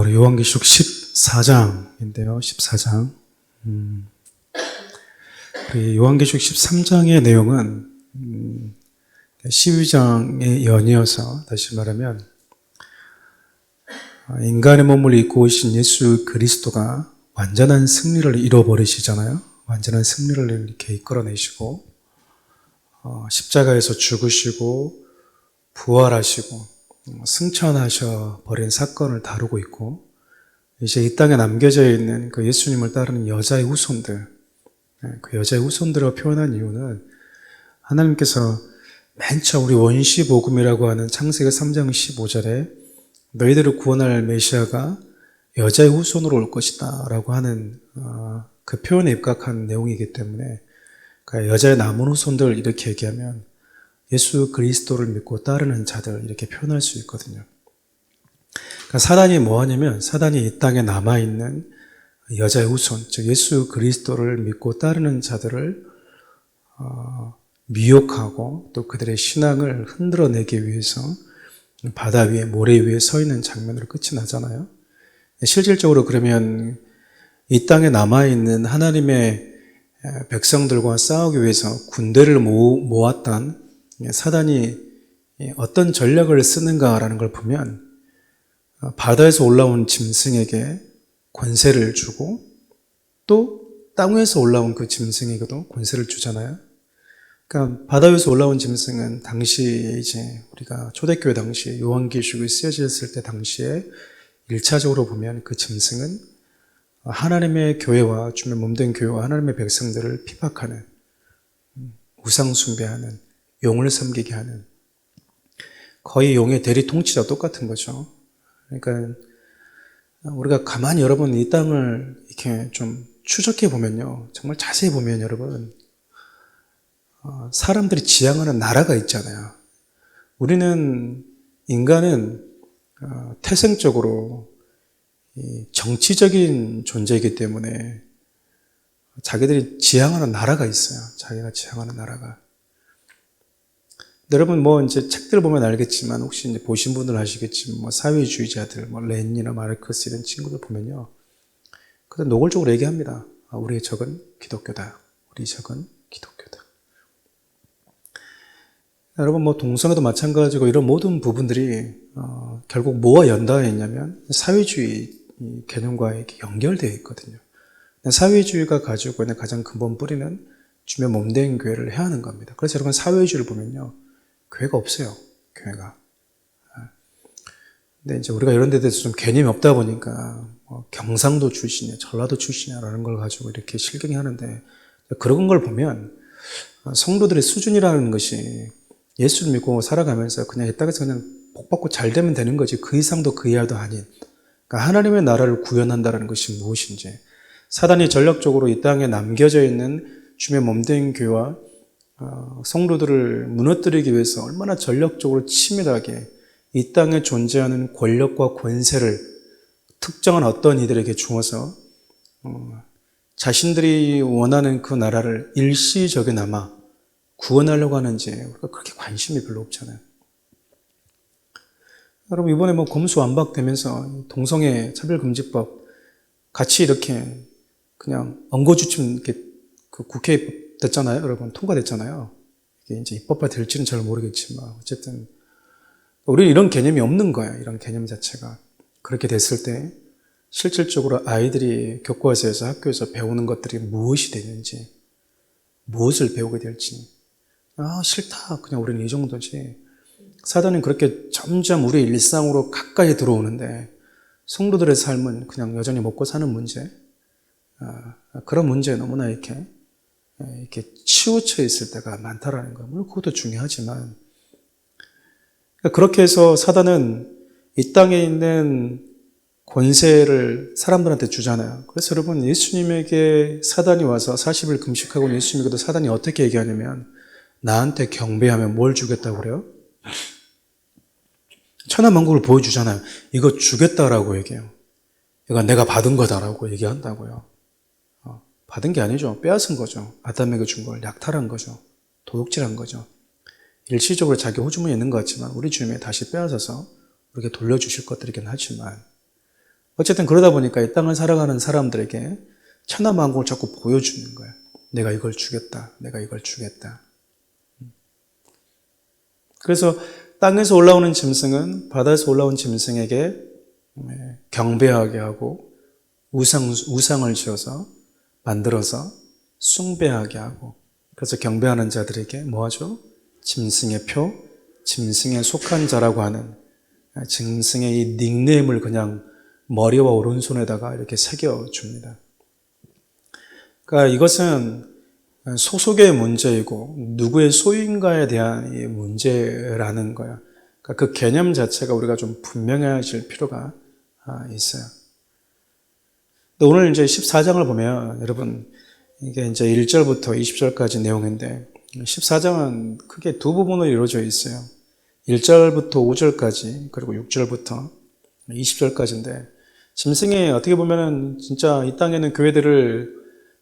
우리 요한계시록 14장인데요. 14장. 우리 요한계시록 13장의 내용은 12장의 연이어서, 다시 말하면 인간의 몸을 입고 오신 예수 그리스도가 완전한 승리를 이뤄버리시잖아요. 완전한 승리를 이렇게 이끌어내시고 십자가에서 죽으시고 부활하시고 승천하셔 버린 사건을 다루고 있고, 이제 이 땅에 남겨져 있는 그 예수님을 따르는 여자의 후손들, 그 여자의 후손들을 표현한 이유는 하나님께서 맨 처음 우리 원시복음이라고 하는 창세기 3장 15절에 너희들을 구원할 메시아가 여자의 후손으로 올 것이다 라고 하는 그 표현에 입각한 내용이기 때문에, 그러니까 여자의 남은 후손들 이렇게 얘기하면 예수 그리스도를 믿고 따르는 자들 이렇게 표현할 수 있거든요. 그러니까 사단이 뭐 하냐면, 사단이 이 땅에 남아있는 여자의 후손, 즉 예수 그리스도를 믿고 따르는 자들을 미혹하고 또 그들의 신앙을 흔들어내기 위해서 바다 위에, 모래 위에 서 있는 장면으로 끝이 나잖아요. 실질적으로 그러면 이 땅에 남아있는 하나님의 백성들과 싸우기 위해서 군대를 모았던 사단이 어떤 전략을 쓰는가라는 걸 보면, 바다에서 올라온 짐승에게 권세를 주고 또 땅 위에서 올라온 그 짐승에게도 권세를 주잖아요. 그러니까 바다 위에서 올라온 짐승은 당시에 이제 우리가 초대교회 당시에 요한계시록이 쓰여졌을 때 당시에 1차적으로 보면 그 짐승은 하나님의 교회와 주님의 몸된 교회와 하나님의 백성들을 핍박하는, 우상 숭배하는, 용을 섬기게 하는, 거의 용의 대리 통치자 똑같은 거죠. 그러니까 우리가 가만히 여러분 이 땅을 이렇게 좀 추적해 보면요, 정말 자세히 보면 여러분 사람들이 지향하는 나라가 있잖아요. 우리는, 인간은 태생적으로 정치적인 존재이기 때문에 자기들이 지향하는 나라가 있어요. 자기가 지향하는 나라가. 여러분 뭐 이제 책들 보면 알겠지만, 혹시 이제 보신 분들 아시겠지만, 뭐 사회주의자들, 뭐 렌이나 마르크스 이런 친구들 보면요, 그들 노골적으로 얘기합니다. 우리의 적은 기독교다. 우리 적은 기독교다. 여러분 뭐 동성애도 마찬가지고 이런 모든 부분들이 결국 뭐와 연달아 있냐면 사회주의 개념과 이렇게 연결되어 있거든요. 사회주의가 가지고 있는 가장 근본 뿌리는 주님의 몸된 교회를 해하는 겁니다. 그래서 여러분 사회주의를 보면요, 교회가 없어요. 교회가. 근데 이제 우리가 이런 데 대해서 좀 개념이 없다 보니까 경상도 출신이야, 전라도 출신이야라는 걸 가지고 이렇게 실경이 하는데, 그런 걸 보면 성도들의 수준이라는 것이 예수를 믿고 살아가면서 그냥 이 땅에서 그냥 복받고 잘 되면 되는 거지, 그 이상도 그 이하도 아닌, 그러니까 하나님의 나라를 구현한다는 것이 무엇인지, 사단이 전략적으로 이 땅에 남겨져 있는 주님의 몸된 교회와 성도들을 무너뜨리기 위해서 얼마나 전략적으로 치밀하게 이 땅에 존재하는 권력과 권세를 특정한 어떤 이들에게 주어서 자신들이 원하는 그 나라를 일시적이나마 구원하려고 하는지 우리가 그렇게 관심이 별로 없잖아요. 여러분 이번에 뭐 검수완박되면서 동성애 차별금지법 같이 이렇게 그냥 엉거주춤 이렇게 그 국회에 됐잖아요. 여러분 통과됐잖아요. 이게 이제 입법화 될지는 잘 모르겠지만 어쨌든 우리는 이런 개념이 없는 거예요. 이런 개념 자체가. 그렇게 됐을 때 실질적으로 아이들이 교과서에서 학교에서 배우는 것들이 무엇이 되는지, 무엇을 배우게 될지, 싫다, 그냥 우리는 이 정도지. 사단은 그렇게 점점 우리의 일상으로 가까이 들어오는데 성도들의 삶은 그냥 여전히 먹고 사는 문제, 그런 문제에 너무나 이렇게 치우쳐 있을 때가 많다라는 거예요. 물론 그것도 중요하지만, 그렇게 해서 사단은 이 땅에 있는 권세를 사람들한테 주잖아요. 그래서 여러분 예수님에게 사단이 와서 40일 금식하고 예수님에게도 사단이 어떻게 얘기하냐면, 나한테 경배하면 뭘 주겠다고 그래요? 천하만국을 보여주잖아요. 이거 주겠다라고 얘기해요. 이거 내가 받은 거다라고 얘기한다고요. 받은 게 아니죠. 빼앗은 거죠. 아담에게 준 걸 약탈한 거죠. 도둑질한 거죠. 일시적으로 자기 호주머니에 있는 것 같지만 우리 주님이 다시 빼앗아서 우리에게 돌려주실 것들이긴 하지만, 어쨌든 그러다 보니까 이 땅을 살아가는 사람들에게 천하만국을 자꾸 보여주는 거예요. 내가 이걸 주겠다. 내가 이걸 주겠다. 그래서 땅에서 올라오는 짐승은 바다에서 올라온 짐승에게 경배하게 하고 우상을 지어서 만들어서 숭배하게 하고, 그래서 경배하는 자들에게 뭐 하죠? 짐승의 표, 짐승에 속한 자라고 하는 짐승의 이 닉네임을 그냥 머리와 오른손에다가 이렇게 새겨줍니다. 그러니까 이것은 소속의 문제이고 누구의 소유인가에 대한 이 문제라는 거야. 그러니까 그 개념 자체가 우리가 좀 분명해질 필요가 있어요. 오늘 이제 14장을 보면 여러분, 이게 이제 1절부터 20절까지 내용인데 14장은 크게 두 부분으로 이루어져 있어요. 1절부터 5절까지, 그리고 6절부터 20절까지인데, 짐승이 어떻게 보면은 진짜 이 땅에는 교회들을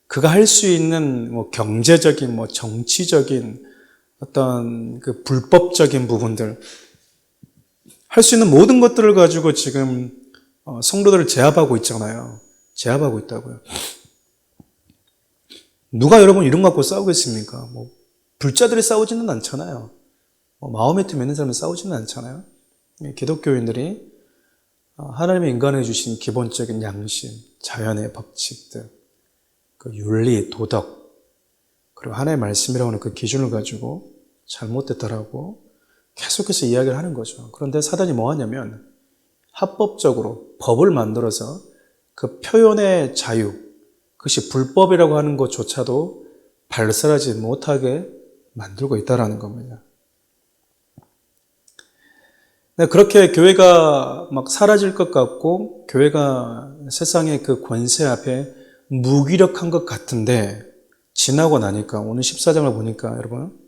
그가 할 수 있는 뭐 경제적인, 뭐 정치적인 어떤 그 불법적인 부분들, 할 수 있는 모든 것들을 가지고 지금 성도들을 제압하고 있잖아요. 제압하고 있다고요. 누가 여러분 이런 거 갖고 싸우겠습니까? 뭐 불자들이 싸우지는 않잖아요. 마음에 틈 있는 사람이 싸우지는 않잖아요. 기독교인들이 하나님의 인간에 주신 기본적인 양심, 자연의 법칙들, 그 윤리, 도덕, 그리고 하나님의 말씀이라고 하는 그 기준을 가지고 잘못됐다라고 계속해서 이야기를 하는 거죠. 그런데 사단이 뭐 하냐면 합법적으로 법을 만들어서 그 표현의 자유, 그것이 불법이라고 하는 것조차도 발설하지 못하게 만들고 있다는 겁니다. 그렇게 교회가 막 사라질 것 같고 교회가 세상의 그 권세 앞에 무기력한 것 같은데, 지나고 나니까 오늘 14장을 보니까 여러분,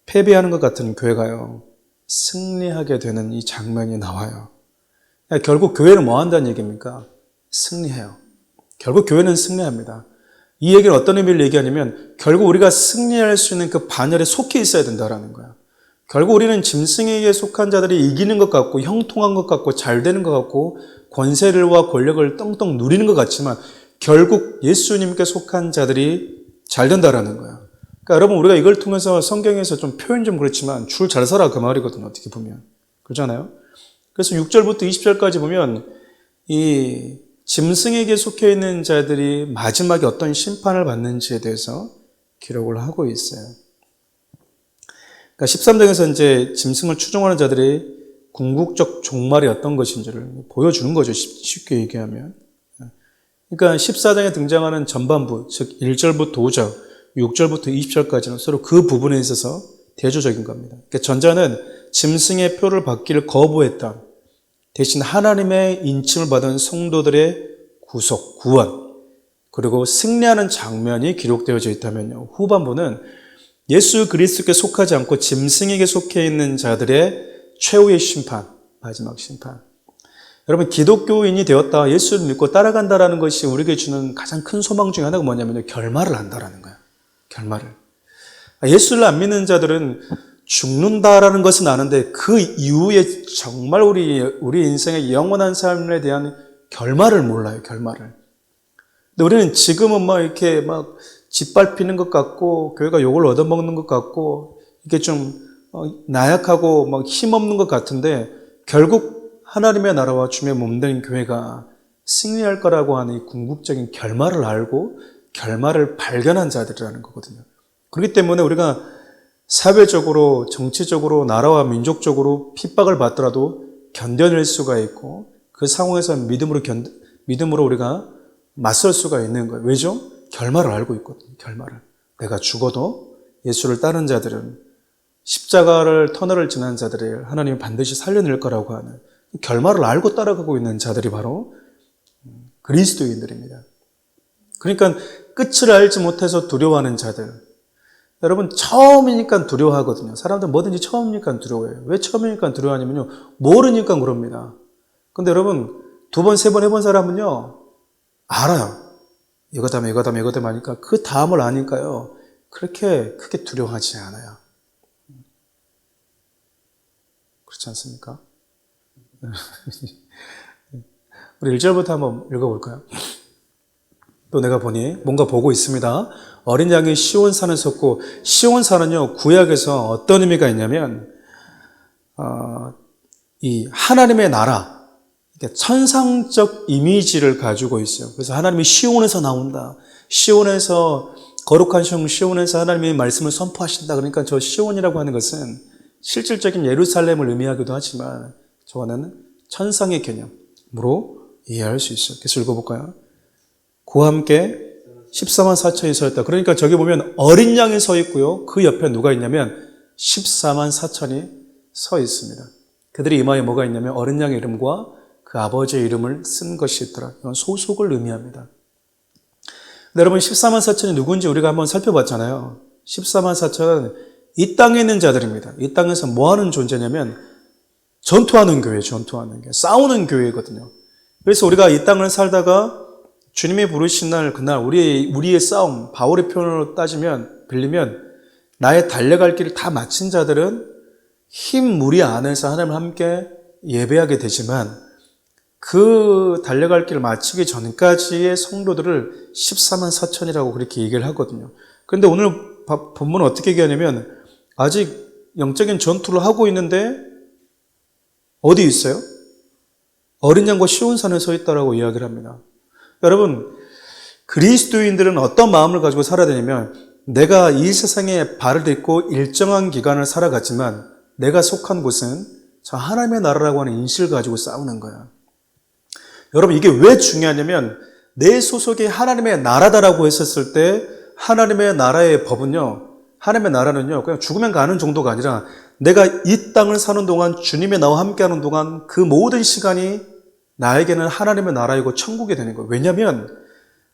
패배하는 것 같은 교회가요 승리하게 되는 이 장면이 나와요. 결국 교회는 뭐 한다는 얘기입니까? 승리해요. 결국 교회는 승리합니다. 이 얘기는 어떤 의미를 얘기하냐면 결국 우리가 승리할 수 있는 그 반열에 속해 있어야 된다는 거야. 결국 우리는 짐승에게 속한 자들이 이기는 것 같고 형통한 것 같고 잘 되는 것 같고 권세를와 권력을 떵떵 누리는 것 같지만 결국 예수님께 속한 자들이 잘 된다라는 거야. 그러니까 여러분, 우리가 이걸 통해서 성경에서 좀 표현 좀 그렇지만 줄 잘 서라 그 말이거든요. 어떻게 보면. 그렇잖아요. 그래서 6절부터 20절까지 보면 이 짐승에게 속해 있는 자들이 마지막에 어떤 심판을 받는지에 대해서 기록을 하고 있어요. 그러니까 13장에서 이제 짐승을 추종하는 자들의 궁극적 종말이 어떤 것인지를 보여주는 거죠. 쉽게 얘기하면. 그러니까 14장에 등장하는 전반부, 즉 1절부터 5절, 6절부터 20절까지는 서로 그 부분에 있어서 대조적인 겁니다. 그러니까 전자는 짐승의 표를 받기를 거부했다. 대신 하나님의 인침을 받은 성도들의 구속, 구원, 그리고 승리하는 장면이 기록되어져 있다면요, 후반부는 예수 그리스도께 속하지 않고 짐승에게 속해 있는 자들의 최후의 심판, 마지막 심판. 여러분, 기독교인이 되었다, 예수를 믿고 따라간다라는 것이 우리에게 주는 가장 큰 소망 중에 하나가 뭐냐면 결말을 안다라는 거예요. 결말을. 예수를 안 믿는 자들은 죽는다라는 것은 아는데 그 이후에 정말 우리 인생의 영원한 삶에 대한 결말을 몰라요. 결말을. 근데 우리는 지금은 막 이렇게 막 짓밟히는 것 같고 교회가 욕을 얻어먹는 것 같고 이게 좀 나약하고 막 힘없는 것 같은데 결국 하나님의 나라와 주의 몸된 교회가 승리할 거라고 하는 이 궁극적인 결말을 알고 결말을 발견한 자들이라는 거거든요. 그렇기 때문에 우리가 사회적으로, 정치적으로, 나라와 민족적으로 핍박을 받더라도 견뎌낼 수가 있고 그 상황에서 믿음으로 우리가 맞설 수가 있는 거예요. 왜죠? 결말을 알고 있거든요. 결말을. 내가 죽어도 예수를 따르는 자들은 십자가를 터널을 지난 자들을 하나님이 반드시 살려낼 거라고 하는 결말을 알고 따라가고 있는 자들이 바로 그리스도인들입니다. 그러니까 끝을 알지 못해서 두려워하는 자들, 여러분 처음이니까 두려워하거든요. 사람들 뭐든지 처음이니까 두려워해요. 왜 처음이니까 두려워하냐면요, 모르니까 그럽니다. 근데 여러분 두 번, 세 번 해본 사람은요 알아요. 이거 다음에 하니까 그 다음을 아니까요 그렇게 크게 두려워하지 않아요. 그렇지 않습니까? 우리 1절부터 한번 읽어볼까요? 또 내가 보니 뭔가 보고 있습니다. 어린 양이 시온산을 섰고, 시온산은요 구약에서 어떤 의미가 있냐면 이 하나님의 나라, 천상적 이미지를 가지고 있어요. 그래서 하나님이 시온에서 나온다. 시온에서 거룩한 성 시온에서 하나님의 말씀을 선포하신다. 그러니까 저 시온이라고 하는 것은 실질적인 예루살렘을 의미하기도 하지만 저거는 천상의 개념으로 이해할 수 있어요. 그래서 읽어볼까요? 그와 함께 14만 4천이 서 있다. 그러니까 저기 보면 어린 양이 서 있고요. 그 옆에 누가 있냐면 14만 4천이 서 있습니다. 그들의 이마에 뭐가 있냐면 어린 양의 이름과 그 아버지의 이름을 쓴 것이 있더라. 이건 소속을 의미합니다. 근데 여러분 14만 4천이 누군지 우리가 한번 살펴봤잖아요. 14만 4천은 이 땅에 있는 자들입니다. 이 땅에서 뭐 하는 존재냐면 전투하는 교회, 싸우는 교회거든요. 그래서 우리가 이 땅을 살다가 주님이 부르신 날, 그날 우리의 싸움, 바울의 표현으로 빌리면 나의 달려갈 길을 다 마친 자들은 힘 무리 안에서 하나님을 함께 예배하게 되지만 그 달려갈 길을 마치기 전까지의 성도들을 14만 4천이라고 그렇게 얘기를 하거든요. 그런데 오늘 본문은 어떻게 얘기하냐면 아직 영적인 전투를 하고 있는데 어디 있어요? 어린 양과 시온산에 서 있다라고 이야기를 합니다. 여러분, 그리스도인들은 어떤 마음을 가지고 살아야 되냐면 내가 이 세상에 발을 딛고 일정한 기간을 살아갔지만 내가 속한 곳은 저 하나님의 나라라고 하는 인식을 가지고 싸우는 거야. 여러분, 이게 왜 중요하냐면 내 소속이 하나님의 나라다라고 했었을 때 하나님의 나라의 법은요, 하나님의 나라는요 그냥 죽으면 가는 정도가 아니라 내가 이 땅을 사는 동안 주님의 나와 함께하는 동안 그 모든 시간이 나에게는 하나님의 나라이고 천국이 되는 거예요. 왜냐하면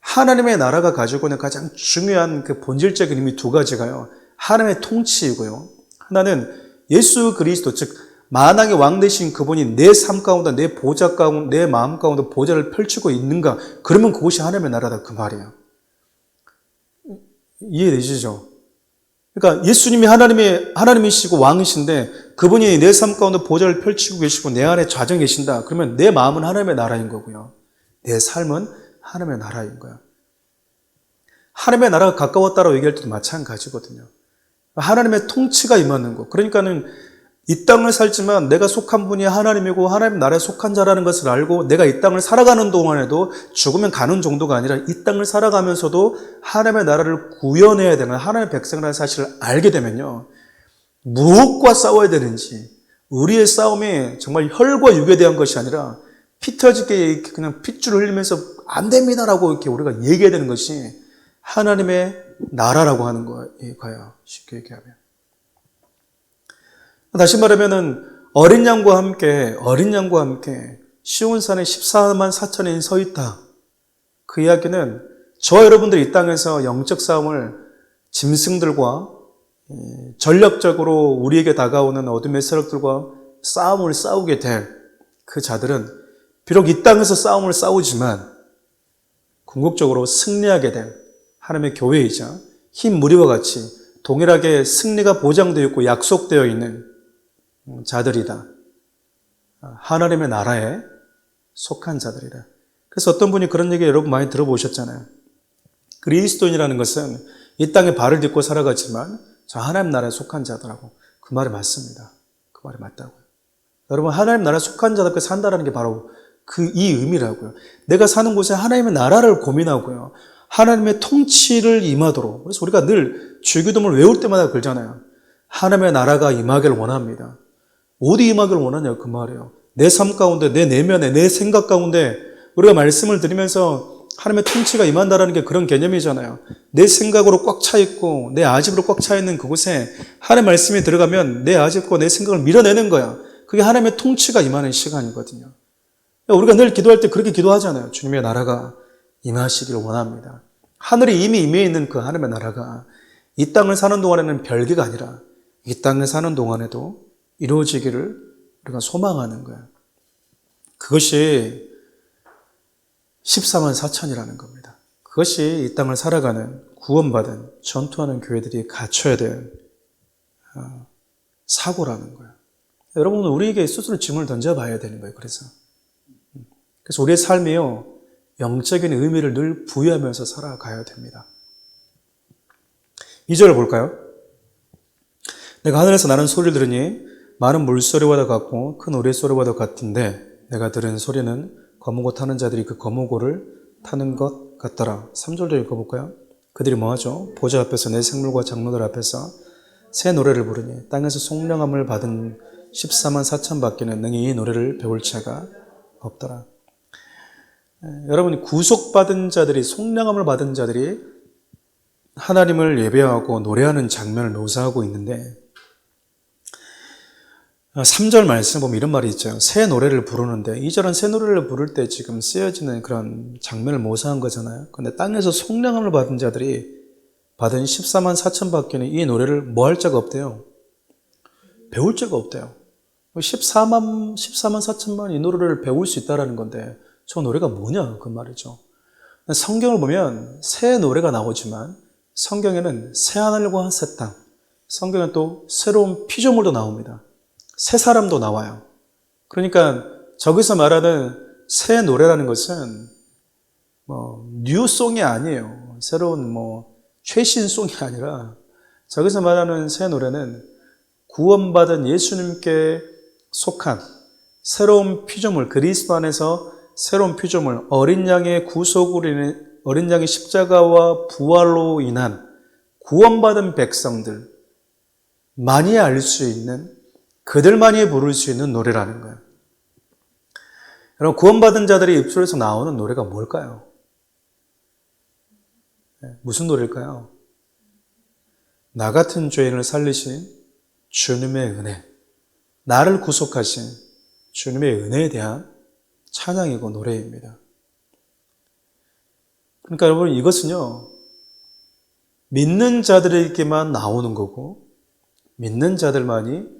하나님의 나라가 가지고 있는 가장 중요한 그 본질적인 의미 두 가지가요. 하나님의 통치이고요. 하나는 예수 그리스도, 즉 만왕의 왕 되신 그분이 내 삶 가운데, 내 보좌 가운데, 내 마음 가운데 보좌를 펼치고 있는가? 그러면 그것이 하나님의 나라다 그 말이에요. 이해되시죠? 그러니까 예수님이 하나님이시고 왕이신데 그분이 내 삶 가운데 보좌를 펼치고 계시고 내 안에 좌정 계신다. 그러면 내 마음은 하나님의 나라인 거고요. 내 삶은 하나님의 나라인 거야. 하나님의 나라가 가까웠다라고 얘기할 때도 마찬가지거든요. 하나님의 통치가 임하는 거. 그러니까는 이 땅을 살지만 내가 속한 분이 하나님이고 하나님 나라에 속한 자라는 것을 알고 내가 이 땅을 살아가는 동안에도 죽으면 가는 정도가 아니라 이 땅을 살아가면서도 하나님의 나라를 구현해야 되는 하나님의 백성이라는 사실을 알게 되면요. 무엇과 싸워야 되는지 우리의 싸움이 정말 혈과 육에 대한 것이 아니라 피 터지게 그냥 핏줄을 흘리면서 안 됩니다라고 이렇게 우리가 얘기해야 되는 것이 하나님의 나라라고 하는 거예요. 쉽게 얘기하면. 다시 말하면은 어린 양과 함께 시온산에 14만 4천인이 서 있다. 그 이야기는 저와 여러분들이 이 땅에서 영적 싸움을 짐승들과 전력적으로 우리에게 다가오는 어둠의 세력들과 싸움을 싸우게 될 그 자들은 비록 이 땅에서 싸움을 싸우지만 궁극적으로 승리하게 될 하나님의 교회이자 흰 무리와 같이 동일하게 승리가 보장되어 있고 약속되어 있는 자들이다. 하나님의 나라에 속한 자들이다. 그래서 어떤 분이 그런 얘기 여러분 많이 들어보셨잖아요. 그리스도인이라는 것은 이 땅에 발을 딛고 살아가지만 저 하나님 나라에 속한 자더라고. 그 말이 맞습니다. 그 말이 맞다고요. 여러분, 하나님 나라에 속한 자답게 산다는 게 바로 이 의미라고요. 내가 사는 곳에 하나님의 나라를 고민하고요. 하나님의 통치를 임하도록. 그래서 우리가 늘 주기도문을 외울 때마다 그러잖아요. 하나님의 나라가 임하기를 원합니다. 어디 임하기를 원하냐 그 말이에요. 내 삶 가운데, 내 내면에, 내 생각 가운데 우리가 말씀을 드리면서 하나님의 통치가 임한다라는 게 그런 개념이잖아요. 내 생각으로 꽉 차 있고 내 아집으로 꽉 차 있는 그곳에 하나님의 말씀이 들어가면 내 아집과 내 생각을 밀어내는 거야. 그게 하나님의 통치가 임하는 시간이거든요. 우리가 늘 기도할 때 그렇게 기도하잖아요. 주님의 나라가 임하시기를 원합니다. 하늘이 이미 임해 있는 그 하나님의 나라가 이 땅을 사는 동안에는 별개가 아니라 이 땅에 사는 동안에도 이루어지기를 우리가 소망하는 거예요. 그것이 14만 4천이라는 겁니다. 그것이 이 땅을 살아가는 구원받은 전투하는 교회들이 갖춰야 될 사고라는 거예요. 여러분은 우리에게 스스로 짐을 던져봐야 되는 거예요. 그래서 그래서 우리의 삶이요, 영적인 의미를 늘 부여하면서 살아가야 됩니다. 2절을 볼까요? 내가 하늘에서 나는 소리를 들으니 많은 물소리와도 같고 큰 우레소리와도 같은데 내가 들은 소리는 거무고 타는 자들이 그 거무고를 타는 것 같더라. 3절도 읽어볼까요? 그들이 뭐하죠? 보좌 앞에서 내 생물과 장로들 앞에서 새 노래를 부르니 땅에서 속량함을 받은 14만 4천 밖에는 능히 이 노래를 배울 자가 없더라. 여러분, 구속받은 자들이, 속량함을 받은 자들이 하나님을 예배하고 노래하는 장면을 묘사하고 있는데 3절 말씀 보면 이런 말이 있죠. 새 노래를 부르는데 2절은 새 노래를 부를 때 지금 쓰여지는 그런 장면을 묘사한 거잖아요. 그런데 땅에서 속량함을 받은 자들이 받은 14만 4천 밖에는 이 노래를 뭐 할 자가 없대요. 배울 자가 없대요. 14만 4천만 이 노래를 배울 수 있다는 건데 저 노래가 뭐냐 그 말이죠. 성경을 보면 새 노래가 나오지만 성경에는 새 하늘과 새 땅, 성경은 또 새로운 피조물도 나옵니다. 새 사람도 나와요. 그러니까 저기서 말하는 새 노래라는 것은 뉴송이 아니에요. 새로운 최신 송이 아니라 저기서 말하는 새 노래는 구원받은 예수님께 속한 새로운 피조물, 그리스도 안에서 새로운 피조물, 어린 양의 구속으로 인해 어린 양의 십자가와 부활로 인한 구원받은 백성들 많이 알 수 있는, 그들만이 부를 수 있는 노래라는 거예요. 여러분, 구원받은 자들의 입술에서 나오는 노래가 뭘까요? 무슨 노래일까요? 나 같은 죄인을 살리신 주님의 은혜, 나를 구속하신 주님의 은혜에 대한 찬양이고 노래입니다. 그러니까 여러분, 이것은요, 믿는 자들에게만 나오는 거고 믿는 자들만이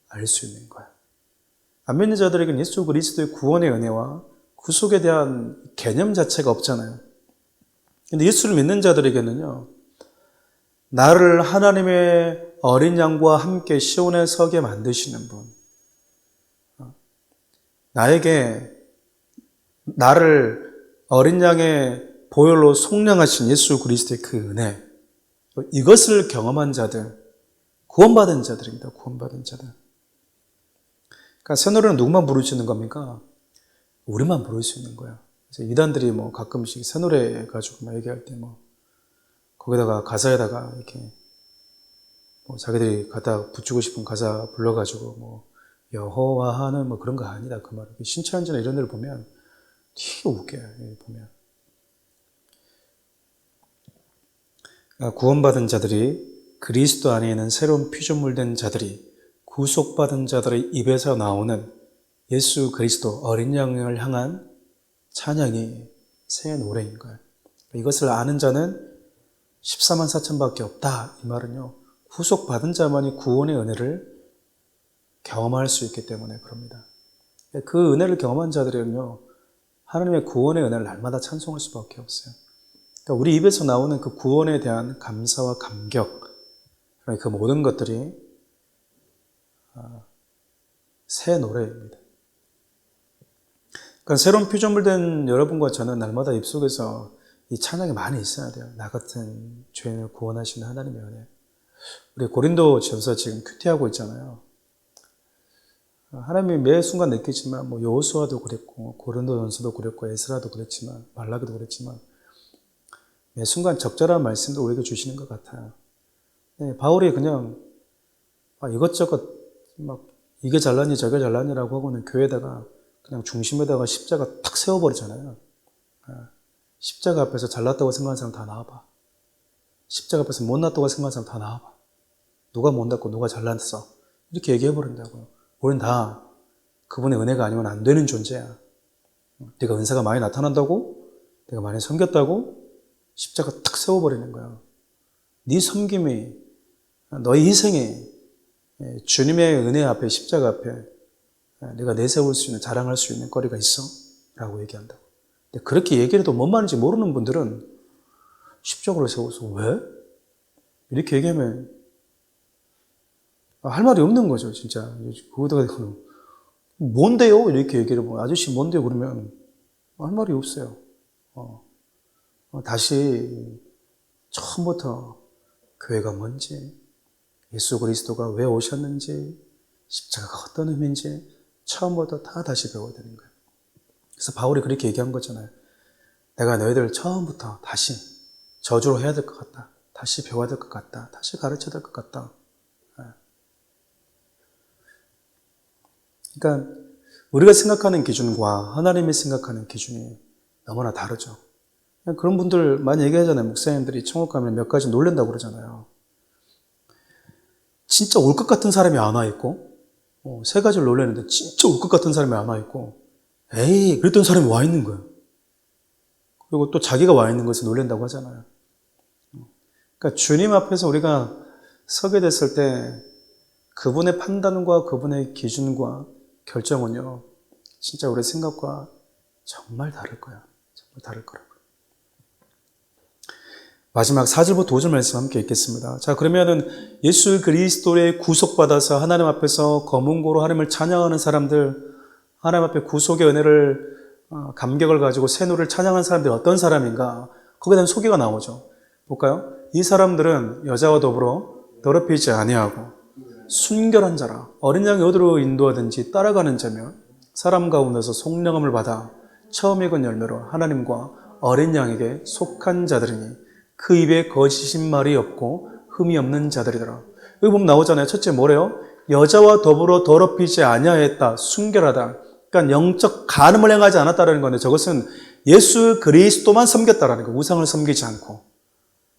알 수 있는 거예요. 안 믿는 자들에게는 예수 그리스도의 구원의 은혜와 구속에 대한 개념 자체가 없잖아요. 근데 예수를 믿는 자들에게는요, 나를 하나님의 어린 양과 함께 시온에 서게 만드시는 분, 나를 어린 양의 보혈로 속량하신 예수 그리스도의 그 은혜, 이것을 경험한 자들, 구원받은 자들입니다. 구원받은 자들. 그러니까 새 노래는 누구만 부를 수 있는 겁니까? 우리만 부를 수 있는 거야. 그래서 이단들이 가끔씩 새 노래 가지고 얘기할 때 거기다가 가사에다가 이렇게 자기들이 갖다 붙이고 싶은 가사 불러가지고 여호와하는 그런 거 아니다 그 말. 신천지나 이런 데를 보면 되게 웃겨요. 보면 구원받은 자들이, 그리스도 안에 있는 새로운 피조물 된 자들이, 구속받은 자들의 입에서 나오는 예수 그리스도 어린 양을 향한 찬양이 새 노래인 거예요. 이것을 아는 자는 14만 4천 밖에 없다. 이 말은요, 구속받은 자만이 구원의 은혜를 경험할 수 있기 때문에 그럽니다. 그 은혜를 경험한 자들은요, 하나님의 구원의 은혜를 날마다 찬송할 수밖에 없어요. 그러니까 우리 입에서 나오는 그 구원에 대한 감사와 감격, 그 모든 것들이 새 노래입니다. 그러니까 새로운 피조물 된 여러분과 저는 날마다 입속에서 이 찬양이 많이 있어야 돼요. 나 같은 죄인을 구원하시는 하나님의 은혜. 우리 고린도전서 지금 큐티하고 있잖아요. 하나님이 매 순간 느끼지만 여호수아도 그랬고 고린도전서도 그랬고 에스라도 그랬지만 말라기도 그랬지만 매 순간 적절한 말씀도 우리에게 주시는 것 같아요. 바울이 그냥 이것저것 이게 잘났니 저게 잘났니라고 하고는 교회에다가 그냥 중심에다가 십자가 탁 세워버리잖아요. 십자가 앞에서 잘났다고 생각하는 사람 다 나와봐. 십자가 앞에서 못났다고 생각하는 사람 다 나와봐. 누가 못났고 누가 잘났어. 이렇게 얘기해버린다고요. 우린 다 그분의 은혜가 아니면 안 되는 존재야. 네가 은사가 많이 나타난다고, 내가 많이 섬겼다고 십자가 탁 세워버리는 거야. 네 섬김이, 너의 희생이 주님의 은혜 앞에, 십자가 앞에 내가 내세울 수 있는, 자랑할 수 있는 거리가 있어? 라고 얘기한다고. 근데 그렇게 얘기를 해도 뭔 말인지 모르는 분들은 십자가를 세워서 왜? 이렇게 얘기하면 할 말이 없는 거죠, 진짜. 그거다가 뭔데요? 이렇게 얘기를 하면, 아저씨 뭔데요? 그러면 할 말이 없어요. 다시 처음부터 교회가 뭔지, 예수 그리스도가 왜 오셨는지, 십자가가 어떤 의미인지 처음부터 다 다시 배워야 되는 거예요. 그래서 바울이 그렇게 얘기한 거잖아요. 내가 너희들 처음부터 다시 저주로 해야 될 것 같다. 다시 배워야 될 것 같다. 다시 가르쳐야 될 것 같다. 그러니까 우리가 생각하는 기준과 하나님이 생각하는 기준이 너무나 다르죠. 그런 분들 많이 얘기하잖아요. 목사님들이 천국 가면 몇 가지 놀란다고 그러잖아요. 진짜 올 것 같은 사람이 안 와 있고, 세 가지를 놀랐는데 진짜 올 것 같은 사람이 안 와 있고, 에이, 그랬던 사람이 와 있는 거예요. 그리고 또 자기가 와 있는 것을 놀란다고 하잖아요. 그러니까 주님 앞에서 우리가 서게 됐을 때 그분의 판단과 그분의 기준과 결정은요, 진짜 우리 생각과 정말 다를 거야. 정말 다를 거라고요. 마지막 4절부터 5절 말씀 함께 읽겠습니다. 자, 그러면은 예수 그리스도의 구속받아서 하나님 앞에서 검은고로 하나님을 찬양하는 사람들, 하나님 앞에 구속의 은혜를 감격을 가지고 새 노래를 찬양하는 사람들이 어떤 사람인가? 거기에 대한 소개가 나오죠. 볼까요? 이 사람들은 여자와 더불어 더럽히지 아니하고 순결한 자라, 어린 양이 어디로 인도하든지 따라가는 자며 사람 가운데서 성령함을 받아 처음 익은 열매로 하나님과 어린 양에게 속한 자들이니 그 입에 거짓인 말이 없고 흠이 없는 자들이더라. 여기 보면 나오잖아요. 첫째 뭐래요? 여자와 더불어 더럽히지 아니하였다. 순결하다. 그러니까 영적 간음을 행하지 않았다는 건데 저것은 예수 그리스도만 섬겼다라는 거예요. 우상을 섬기지 않고.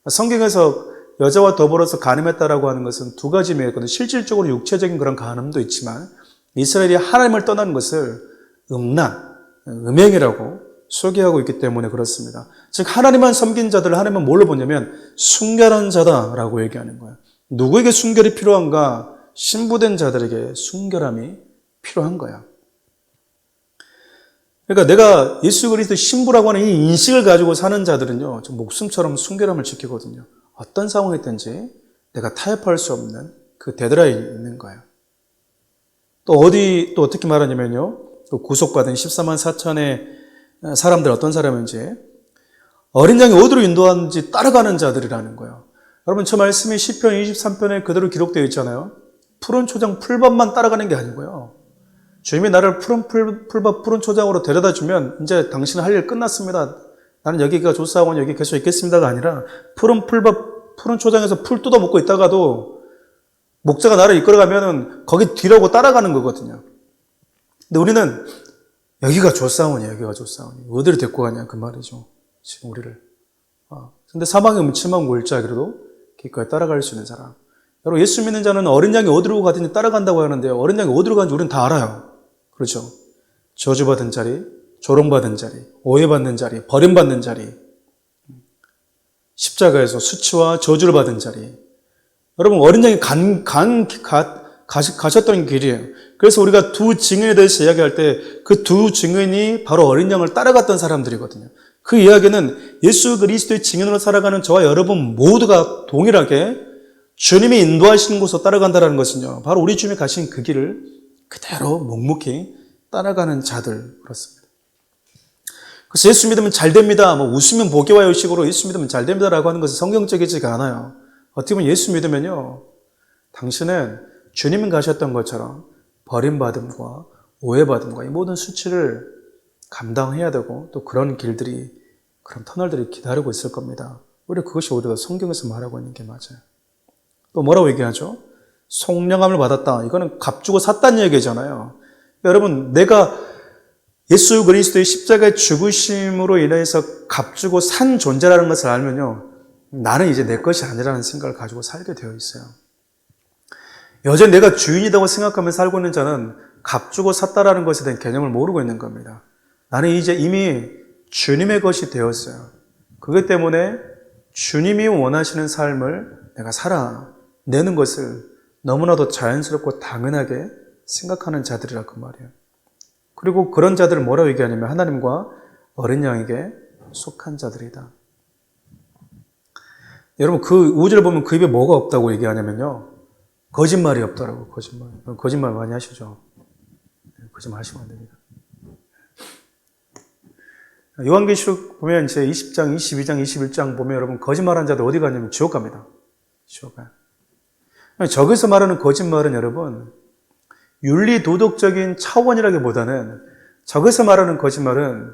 성경에서 여자와 더불어서 간음했다라고 하는 것은 두 가지 의미가 있거든요. 실질적으로 육체적인 그런 간음도 있지만 이스라엘이 하나님을 떠난 것을 음란, 음행이라고 소개하고 있기 때문에 그렇습니다. 즉 하나님만 섬긴 자들을 하나님은 뭘로 보냐면 순결한 자다라고 얘기하는 거예요. 누구에게 순결이 필요한가? 신부된 자들에게 순결함이 필요한 거야. 그러니까 내가 예수 그리스도 신부라고 하는 이 인식을 가지고 사는 자들은요, 좀 목숨처럼 순결함을 지키거든요. 어떤 상황이 있든지 내가 타협할 수 없는 그 데드라인이 있는 거예요. 또 어떻게 말하냐면요, 또 구속받은 14만 4천의 사람들 어떤 사람인지 어린 양이 어디로 인도하는지 따라가는 자들이라는 거예요. 여러분 저 말씀이 시편 23편에 그대로 기록되어 있잖아요. 푸른 초장 풀밭만 따라가는 게 아니고요. 주님이 나를 푸른 풀밭 푸른 초장으로 데려다 주면 이제 당신은 할 일 끝났습니다. 나는 여기가 좋사오니 여기 계속 있겠습니다가 아니라 푸른 풀밭 푸른 초장에서 풀 뜯어 먹고 있다가도 목자가 나를 이끌어가면은 거기 뒤라고 따라가는 거거든요. 근데 우리는 여기가 좋사오니 여기가 좋사오니 어디로 데리고 가냐 그 말이죠. 지금 우리를. 근데 사방에 음침한 골짜기로도 기꺼이 따라갈 수 있는 사람. 여러분 예수 믿는 자는 어린 양이 어디로 가든지 따라간다고 하는데요. 어린 양이 어디로 가는지 우리는 다 알아요. 그렇죠. 저주받은 자리, 조롱받은 자리, 오해받는 자리, 버림받는 자리, 십자가에서 수치와 저주를 받은 자리. 여러분 어린 양이 가셨던 길이에요. 그래서 우리가 두 증인에 대해서 이야기할 때 그 두 증인이 바로 어린 양을 따라갔던 사람들이거든요. 그 이야기는 예수 그리스도의 증인으로 살아가는 저와 여러분 모두가 동일하게 주님이 인도하시는 곳으로 따라간다는 것은요, 바로 우리 주님이 가신 그 길을 그대로 묵묵히 따라가는 자들 그렇습니다. 그래서 예수 믿으면 잘 됩니다. 웃으면 복이 와요 식으로 예수 믿으면 잘 됩니다라고 하는 것은 성경적이지가 않아요. 어떻게 보면 예수 믿으면요, 당신은 주님이 가셨던 것처럼 버림받음과 오해받음과 이 모든 수치를 감당해야 되고 또 그런 길들이 그런 터널들이 기다리고 있을 겁니다. 오히려 그것이 오히려 성경에서 말하고 있는 게 맞아요. 또 뭐라고 얘기하죠? 속량함을 받았다. 이거는 값주고 샀다는 얘기잖아요. 여러분 내가 예수 그리스도의 십자가의 죽으심으로 인해서 값주고 산 존재라는 것을 알면요, 나는 이제 내 것이 아니라는 생각을 가지고 살게 되어 있어요. 여전히 내가 주인이라고 생각하며 살고 있는 자는 값주고 샀다라는 것에 대한 개념을 모르고 있는 겁니다. 나는 이제 이미 주님의 것이 되었어요. 그것 때문에 주님이 원하시는 삶을 내가 살아내는 것을 너무나도 자연스럽고 당연하게 생각하는 자들이라 그 말이에요. 그리고 그런 자들을 뭐라고 얘기하냐면 하나님과 어린 양에게 속한 자들이다. 여러분 그 5절을 보면 그 입에 뭐가 없다고 얘기하냐면요, 거짓말이 없더라고. 거짓말 많이 하시죠. 거짓말 하시면 안 됩니다. 요한계시록 보면 이제 20장, 22장, 21장 보면 여러분 거짓말한 자들 어디 가냐면 지옥 갑니다. 지옥 가요. 저기서 말하는 거짓말은 여러분 윤리 도덕적인 차원이라기보다는 저기서 말하는 거짓말은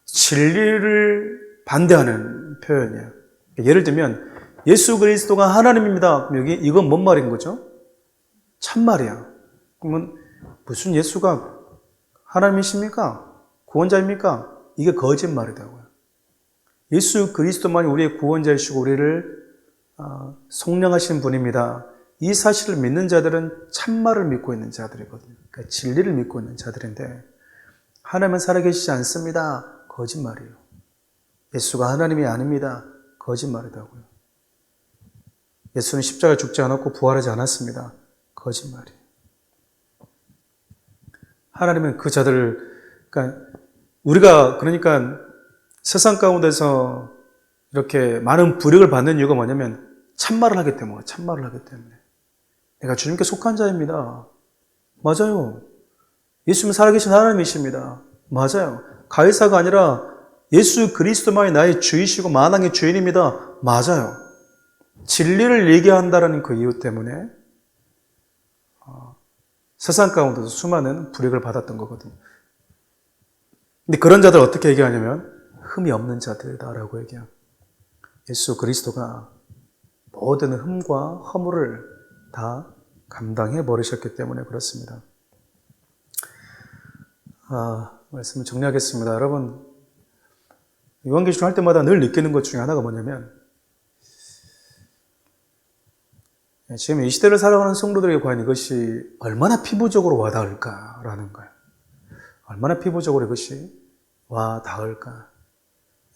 진리를 반대하는 표현이에요. 예를 들면 예수 그리스도가 하나님입니다. 그럼 여기 이건 뭔 말인 거죠? 참말이야. 그러면 무슨 예수가 하나님이십니까? 구원자입니까? 이게 거짓말이라고요. 예수 그리스도만이 우리의 구원자이시고 우리를 속량하신 분입니다. 이 사실을 믿는 자들은 참말을 믿고 있는 자들이거든요. 그러니까 진리를 믿고 있는 자들인데 하나님은 살아계시지 않습니다. 거짓말이에요. 예수가 하나님이 아닙니다. 거짓말이라고요. 예수는 십자가에 죽지 않았고 부활하지 않았습니다. 거짓말이에요. 하나님은 그 자들을, 그러니까 우리가 그러니까 세상 가운데서 이렇게 많은 불이익을 받는 이유가 뭐냐면 참말을 하기 때문에, 참말을 하기 때문에. 내가 주님께 속한 자입니다. 맞아요. 예수님은 살아계신 하나님이십니다. 맞아요. 가이사가 아니라 예수 그리스도만이 나의 주이시고 만왕의 주인입니다. 맞아요. 진리를 얘기한다는 그 이유 때문에 세상 가운데서 수많은 불이익을 받았던 거거든요. 근데 그런 자들 어떻게 얘기하냐면 흠이 없는 자들이다라고 얘기해요. 예수 그리스도가 모든 흠과 허물을 다 감당해 버리셨기 때문에 그렇습니다. 말씀을 정리하겠습니다. 여러분, 요한계시록 할 때마다 늘 느끼는 것 중에 하나가 뭐냐면 지금 이 시대를 살아가는 성도들에게 과연 이것이 얼마나 피부적으로 와닿을까라는 거예요. 얼마나 피부적으로 이것이 와닿을까.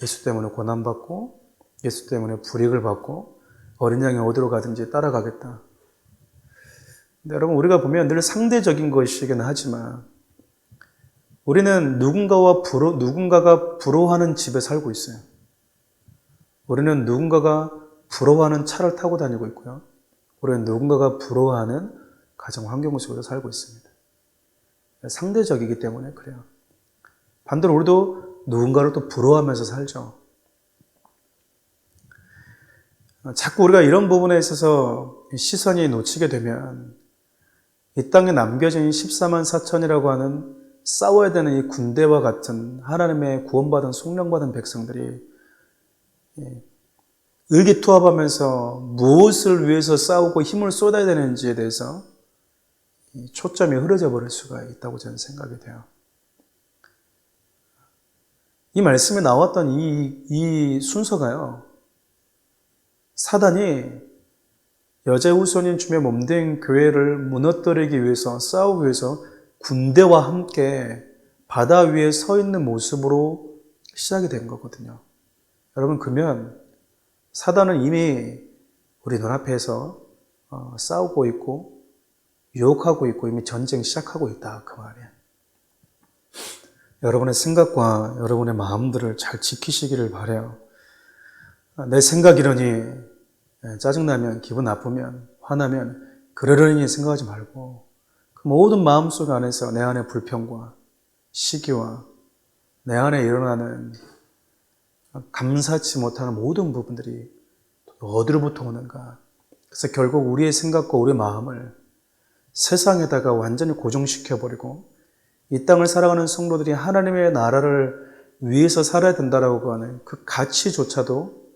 예수 때문에 고난받고 예수 때문에 불이익을 받고 어린 양이 어디로 가든지 따라가겠다. 근데 여러분 우리가 보면 늘 상대적인 것이긴 하지만 우리는 누군가가 부러워하는 집에 살고 있어요. 우리는 누군가가 부러워하는 차를 타고 다니고 있고요. 우리는 누군가가 부러워하는 가정 환경 속에서 살고 있습니다. 상대적이기 때문에 그래요. 반대로 우리도 누군가를 또 부러워하면서 살죠. 자꾸 우리가 이런 부분에 있어서 시선이 놓치게 되면 이 땅에 남겨진 14만 4천이라고 하는 싸워야 되는 이 군대와 같은 하나님의 구원받은 속량받은 백성들이 의기투합하면서 무엇을 위해서 싸우고 힘을 쏟아야 되는지에 대해서 초점이 흐려져 버릴 수가 있다고 저는 생각이 돼요. 이 말씀에 나왔던 이 순서가요. 사단이 여자 후손인 주의 몸된 교회를 무너뜨리기 위해서 싸우기 위해서 군대와 함께 바다 위에 서 있는 모습으로 시작이 된 거거든요. 여러분 그러면 사단은 이미 우리 눈앞에서 싸우고 있고 유혹하고 있고 이미 전쟁 시작하고 있다 그 말이에요. 여러분의 생각과 여러분의 마음들을 잘 지키시기를 바라요. 내 생각이러니 짜증나면 기분 나쁘면 화나면 그러려니 생각하지 말고 그 모든 마음속 안에서 내 안의 불평과 시기와 내 안에 일어나는 감사치 못하는 모든 부분들이 어디로부터 오는가. 그래서 결국 우리의 생각과 우리의 마음을 세상에다가 완전히 고정시켜버리고 이 땅을 살아가는 성도들이 하나님의 나라를 위해서 살아야 된다라고 하는 그 가치조차도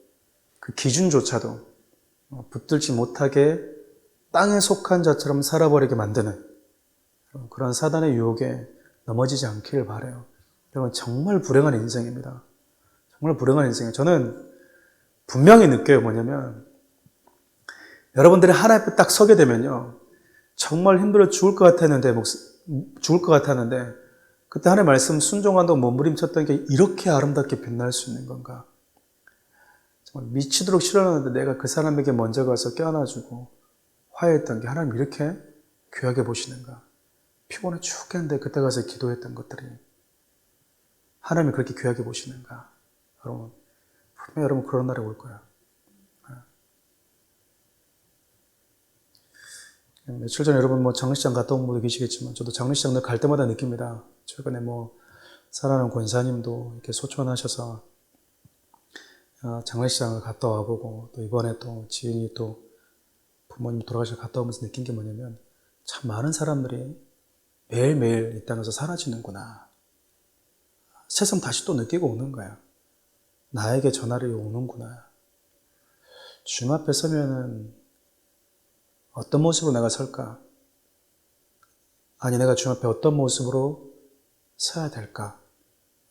그 기준조차도 붙들지 못하게 땅에 속한 자처럼 살아버리게 만드는 그런 사단의 유혹에 넘어지지 않기를 바라요. 여러분 정말 불행한 인생입니다. 정말 불행한 인생이에요. 저는 분명히 느껴요. 뭐냐면 여러분들이 하나님 앞에 딱 서게 되면요. 정말 힘들어 죽을 것 같았는데 그때 하나님의 말씀 순종한다고 몸부림쳤던 게 이렇게 아름답게 빛날 수 있는 건가. 정말 미치도록 싫어하는데 내가 그 사람에게 먼저 가서 껴안아주고 화해했던 게 하나님 이렇게 귀하게 보시는가. 피곤해 죽겠는데 그때 가서 기도했던 것들이 하나님이 그렇게 귀하게 보시는가. 여러분 분명히 여러분 그런 날이 올 거야. 며칠 전에 여러분 장례식장 갔다 온 분도 계시겠지만 저도 장례식장 갈 때마다 느낍니다. 최근에 사랑하는 권사님도 이렇게 소천하셔서 장례식장을 갔다 와보고 또 이번에 또 지인이 또 부모님 돌아가셔서 갔다 오면서 느낀 게 뭐냐면 참 많은 사람들이 매일매일 이 땅에서 사라지는구나. 새삼 다시 또 느끼고 오는 거야. 나에게 전날이 오는구나. 주님 앞에 서면은 어떤 모습으로 내가 설까? 아니 내가 주님 앞에 어떤 모습으로 서야 될까?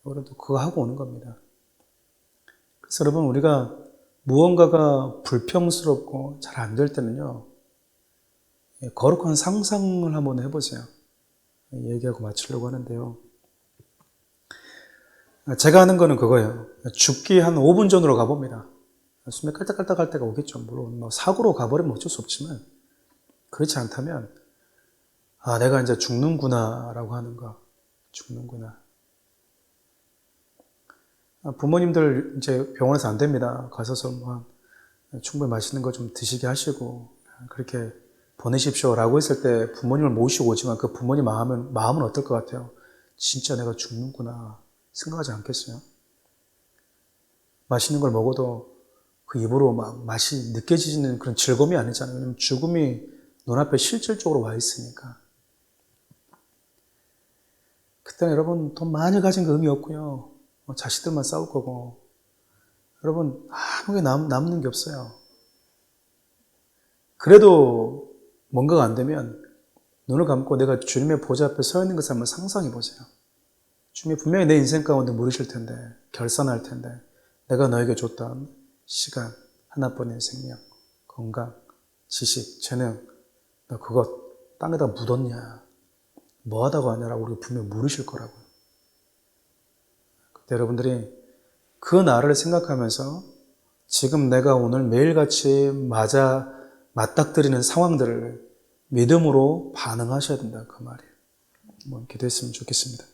그래도 그거 하고 오는 겁니다. 그래서 여러분 우리가 무언가가 불평스럽고 잘 안 될 때는요. 거룩한 상상을 한번 해보세요. 얘기하고 마치려고 하는데요. 제가 하는 거는 그거예요. 죽기 한 5분 전으로 가봅니다. 숨이 깔딱깔딱 할 때가 오겠죠. 물론 뭐 사고로 가버리면 어쩔 수 없지만 그렇지 않다면 내가 이제 죽는구나 라고 하는 거. 죽는구나. 부모님들 이제 병원에서 안 됩니다. 가셔서 뭐 충분히 맛있는 거 좀 드시게 하시고 그렇게 보내십시오 라고 했을 때 부모님을 모시고 오지만 그 부모님 마음은 어떨 것 같아요? 진짜 내가 죽는구나 생각하지 않겠어요? 맛있는 걸 먹어도 그 입으로 막 맛이 느껴지는 그런 즐거움이 아니잖아요. 왜냐면 죽음이 눈앞에 실질적으로 와 있으니까. 그때는 여러분 돈 많이 가진 거 의미 없고요. 자식들만 싸울 거고 여러분 아무 게 남는 게 없어요. 그래도 뭔가가 안 되면 눈을 감고 내가 주님의 보좌 앞에 서 있는 것을 한번 상상해 보세요. 주님이 분명히 내 인생 가운데 물으실 텐데 결산할 텐데 내가 너에게 줬던 시간, 하나뿐인 생명, 건강, 지식, 재능 너 그것 땅에다 묻었냐 뭐 하다고 하냐라고 우리가 분명히 물으실 거라고요. 그때 여러분들이 그 날을 생각하면서 지금 내가 오늘 매일같이 맞닥뜨리는 상황들을 믿음으로 반응하셔야 된다 그 말이에요. 한번 기도했으면 좋겠습니다.